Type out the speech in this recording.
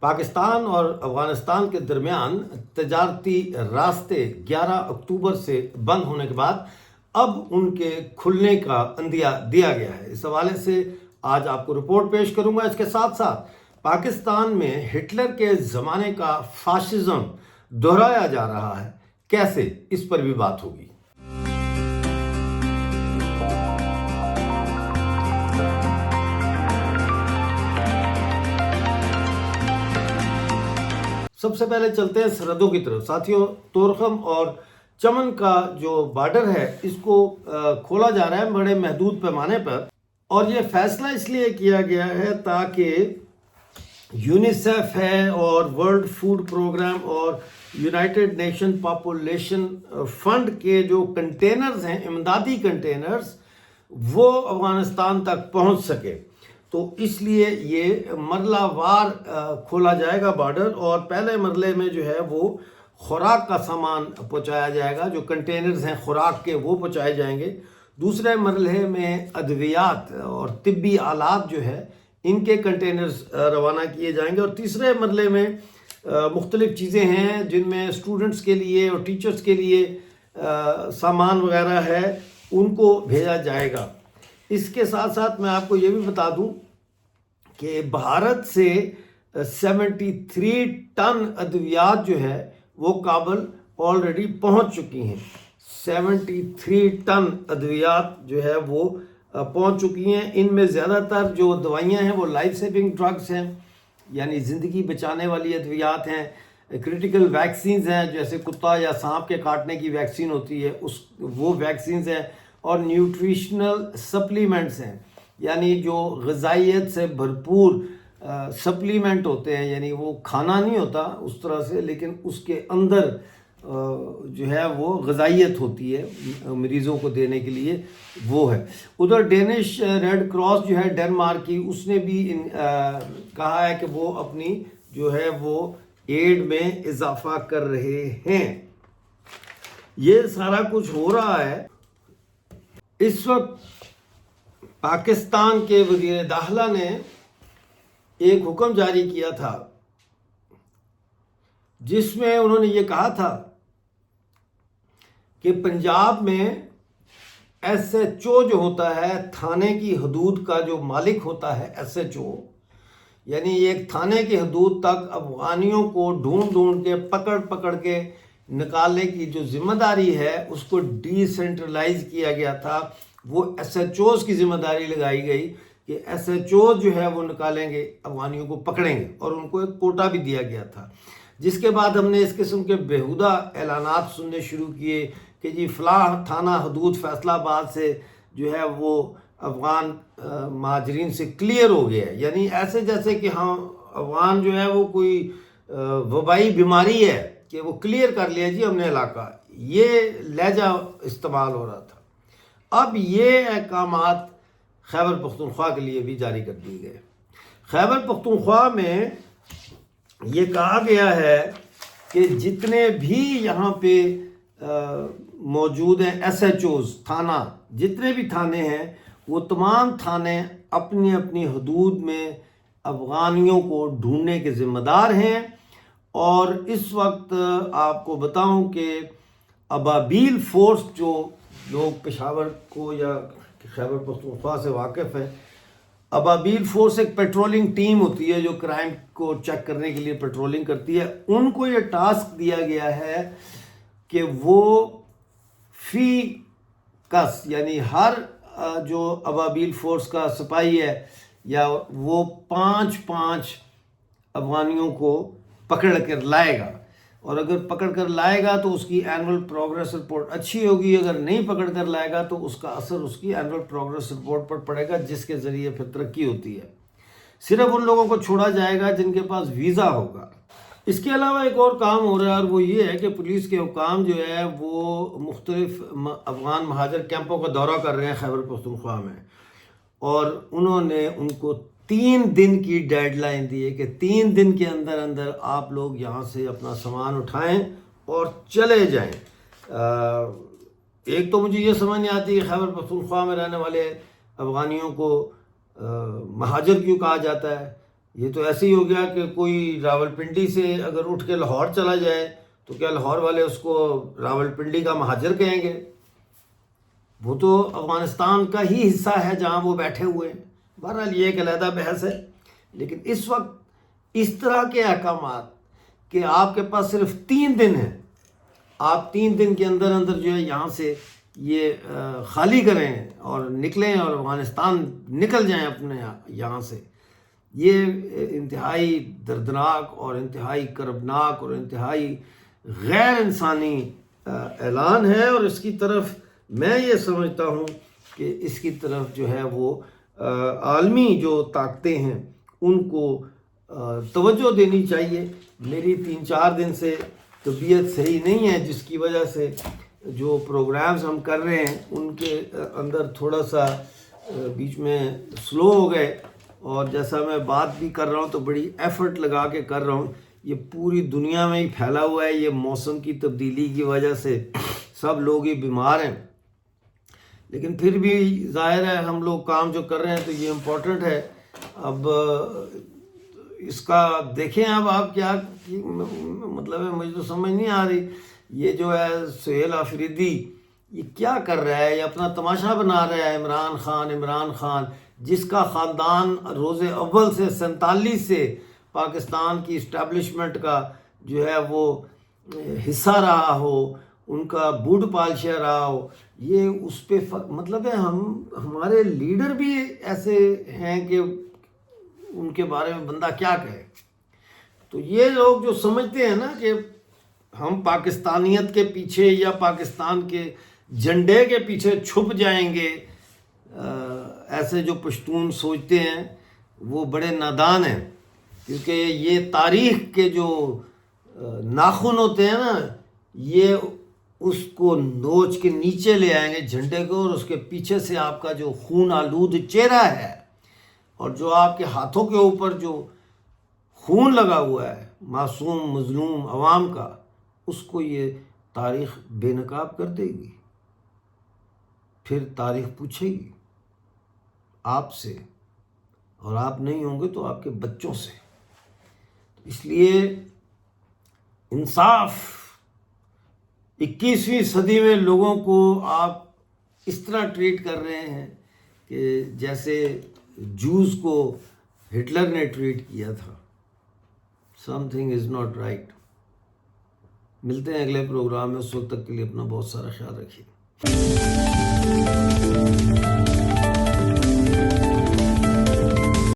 پاکستان اور افغانستان کے درمیان تجارتی راستے 11 اکتوبر سے بند ہونے کے بعد اب ان کے کھلنے کا عندیہ دیا گیا ہے۔ اس حوالے سے آج آپ کو رپورٹ پیش کروں گا۔ اس کے ساتھ ساتھ پاکستان میں ہٹلر کے زمانے کا فاشزم دہرایا جا رہا ہے، کیسے، اس پر بھی بات ہوگی۔ سب سے پہلے چلتے ہیں سرحدوں کی طرف۔ ساتھیوں، تورخم اور چمن کا جو بارڈر ہے اس کو کھولا جا رہا ہے بڑے محدود پیمانے پر، اور یہ فیصلہ اس لیے کیا گیا ہے تاکہ یونیسیف ہے اور ورلڈ فوڈ پروگرام اور یونائٹڈ نیشن پاپولیشن فنڈ کے جو کنٹینرز ہیں، امدادی کنٹینرز، وہ افغانستان تک پہنچ سکے۔ تو اس لیے یہ مرلہ وار کھولا جائے گا بارڈر، اور پہلے مرلے میں جو ہے وہ خوراک کا سامان پہنچایا جائے گا، جو کنٹینرز ہیں خوراک کے وہ پہنچائے جائیں گے۔ دوسرے مرحلے میں ادویات اور طبی آلات جو ہے ان کے کنٹینرز روانہ کیے جائیں گے، اور تیسرے مرحلے میں مختلف چیزیں ہیں جن میں اسٹوڈنٹس کے لیے اور ٹیچرز کے لیے سامان وغیرہ ہے، ان کو بھیجا جائے گا۔ اس کے ساتھ ساتھ میں آپ کو یہ بھی بتا دوں کہ بھارت سے 73 ٹن ادویات جو ہے وہ کابل آلریڈی پہنچ چکی ہیں۔ 73 ٹن ادویات جو ہے وہ پہنچ چکی ہیں۔ ان میں زیادہ تر جو دوائیاں ہیں وہ لائف سیونگ ڈرگز ہیں، یعنی زندگی بچانے والی ادویات ہیں، کریٹیکل ویکسینز ہیں، جیسے کتا یا سانپ کے کاٹنے کی ویکسین ہوتی ہے وہ ویکسینز ہیں، اور نیوٹریشنل سپلیمنٹس ہیں، یعنی جو غذائیت سے بھرپور سپلیمنٹ ہوتے ہیں، یعنی وہ کھانا نہیں ہوتا اس طرح سے، لیکن اس کے اندر جو ہے وہ غذائیت ہوتی ہے مریضوں کو دینے کے لیے، وہ ہے۔ ادھر ڈینش ریڈ کراس جو ہے ڈنمارک کی، اس نے بھی کہا ہے کہ وہ اپنی جو ہے وہ ایڈ میں اضافہ کر رہے ہیں۔ یہ سارا کچھ ہو رہا ہے۔ اس وقت پاکستان کے وزیر داخلہ نے ایک حکم جاری کیا تھا جس میں انہوں نے یہ کہا تھا کہ پنجاب میں ایس ایچ او جو ہوتا ہے، تھانے کی حدود کا جو مالک ہوتا ہے ایس ایچ او، یعنی ایک تھانے کی حدود تک افغانیوں کو ڈھونڈ ڈھونڈ کے پکڑ کے نکالنے کی جو ذمہ داری ہے اس کو ڈی سینٹرلائز کیا گیا تھا۔ وہ ایس ایچ اوز کی ذمہ داری لگائی گئی کہ ایس ایچ اوز جو ہے وہ نکالیں گے، افغانیوں کو پکڑیں گے، اور ان کو ایک کوٹا بھی دیا گیا تھا۔ جس کے بعد ہم نے اس قسم کے بیہودہ اعلانات سننے شروع کیے کہ جی فلاں تھانہ حدود فیصل آباد سے جو ہے وہ افغان مہاجرین سے کلیئر ہو گیا ہے، یعنی ایسے جیسے کہ ہاں افغان جو ہے وہ کوئی وبائی بیماری ہے کہ وہ کلیئر کر لیا جی ہم نے علاقہ، یہ لہجہ استعمال ہو رہا تھا۔ اب یہ احکامات خیبر پختونخوا کے لیے بھی جاری کر دیے گئے۔ خیبر پختونخوا میں یہ کہا گیا ہے کہ جتنے بھی یہاں پہ موجود ہیں ایس ایچ اوز، تھانہ، جتنے بھی تھانے ہیں، وہ تمام تھانے اپنی اپنی حدود میں افغانیوں کو ڈھونڈنے کے ذمہ دار ہیں۔ اور اس وقت آپ کو بتاؤں کہ ابابیل فورس، جو لوگ پشاور کو یا خیبر پختونخوا سے واقف ہیں، ابابیل فورس ایک پیٹرولنگ ٹیم ہوتی ہے جو کرائم کو چیک کرنے کے لیے پیٹرولنگ کرتی ہے۔ ان کو یہ ٹاسک دیا گیا ہے کہ وہ فی کس، یعنی ہر جو ابابیل فورس کا سپاہی ہے یا وہ 5 افغانیوں کو پکڑ کر لائے گا، اور اگر پکڑ کر لائے گا تو اس کی اینول پروگریس رپورٹ اچھی ہوگی، اگر نہیں پکڑ کر لائے گا تو اس کا اثر اس کی اینول پروگریس رپورٹ پر پڑے گا، جس کے ذریعے پھر ترقی ہوتی ہے۔ صرف ان لوگوں کو چھوڑا جائے گا جن کے پاس ویزا ہوگا۔ اس کے علاوہ ایک اور کام ہو رہا ہے، اور وہ یہ ہے کہ پولیس کے حکام جو ہے وہ مختلف افغان مہاجر کیمپوں کا دورہ کر رہے ہیں خیبر پختونخوا میں، اور انہوں نے ان کو 3 دن کی ڈیڈ لائن دی ہے کہ 3 دن کے اندر اندر آپ لوگ یہاں سے اپنا سامان اٹھائیں اور چلے جائیں۔ ایک تو مجھے یہ سمجھ نہیں آتی کہ خیبر پختونخوا میں رہنے والے افغانیوں کو مہاجر کیوں کہا جاتا ہے، یہ تو ایسے ہی ہو گیا کہ کوئی راولپنڈی سے اگر اٹھ کے لاہور چلا جائے تو کیا لاہور والے اس کو راولپنڈی کا مہاجر کہیں گے؟ وہ تو افغانستان کا ہی حصہ ہے جہاں وہ بیٹھے ہوئے ہیں۔ بہرحال یہ ایک علیحدہ بحث ہے، لیکن اس وقت اس طرح کے احکامات کہ آپ کے پاس صرف 3 دن ہیں، آپ 3 دن کے اندر اندر جو ہے یہاں سے یہ خالی کریں اور نکلیں اور افغانستان نکل جائیں اپنے یہاں سے، یہ انتہائی دردناک اور انتہائی کربناک اور انتہائی غیر انسانی اعلان ہے، اور اس کی طرف میں یہ سمجھتا ہوں کہ اس کی طرف جو ہے وہ عالمی جو طاقتیں ہیں ان کو توجہ دینی چاہیے۔ میری 3-4 دن سے طبیعت صحیح نہیں ہے، جس کی وجہ سے جو پروگرامز ہم کر رہے ہیں ان کے اندر تھوڑا سا بیچ میں سلو ہو گئے، اور جیسا میں بات بھی کر رہا ہوں تو بڑی ایفرٹ لگا کے کر رہا ہوں۔ یہ پوری دنیا میں ہی پھیلا ہوا ہے، یہ موسم کی تبدیلی کی وجہ سے سب لوگ ہی بیمار ہیں، لیکن پھر بھی ظاہر ہے ہم لوگ کام جو کر رہے ہیں تو یہ امپورٹنٹ ہے۔ اب اس کا دیکھیں اب آپ کیا مطلب ہے، مجھے تو سمجھ نہیں آ رہی، یہ جو ہے سہیل آفریدی یہ کیا کر رہا ہے؟ یہ اپنا تماشا بنا رہا ہے۔ عمران خان جس کا خاندان روز اول سے 47 سے پاکستان کی اسٹیبلشمنٹ کا جو ہے وہ حصہ رہا ہو، ان کا بوڈ پالشا رہا ہو، یہ اس پہ مطلب ہے ہمارے لیڈر بھی ایسے ہیں کہ ان کے بارے میں بندہ کیا کہے۔ تو یہ لوگ جو سمجھتے ہیں نا کہ ہم پاکستانیت کے پیچھے یا پاکستان کے جھنڈے کے پیچھے چھپ جائیں گے، ایسے جو پشتون سوچتے ہیں وہ بڑے نادان ہیں، کیونکہ یہ تاریخ کے جو ناخن ہوتے ہیں نا، یہ اس کو نوچ کے نیچے لے آئیں گے جھنڈے کو، اور اس کے پیچھے سے آپ کا جو خون آلود چہرہ ہے اور جو آپ کے ہاتھوں کے اوپر جو خون لگا ہوا ہے معصوم مظلوم عوام کا، اس کو یہ تاریخ بے نقاب کر دے گی۔ پھر تاریخ پوچھے گی آپ سے، اور آپ نہیں ہوں گے تو آپ کے بچوں سے۔ اس لیے انصاف، 21ویں صدی میں لوگوں کو آپ اس طرح ٹریٹ کر رہے ہیں کہ جیسے جوز کو ہٹلر نے ٹریٹ کیا تھا۔ Some thing is not right. ملتے ہیں اگلے پروگرام میں، اس وقت تک کے لیے اپنا بہت سارا خیال رکھیے۔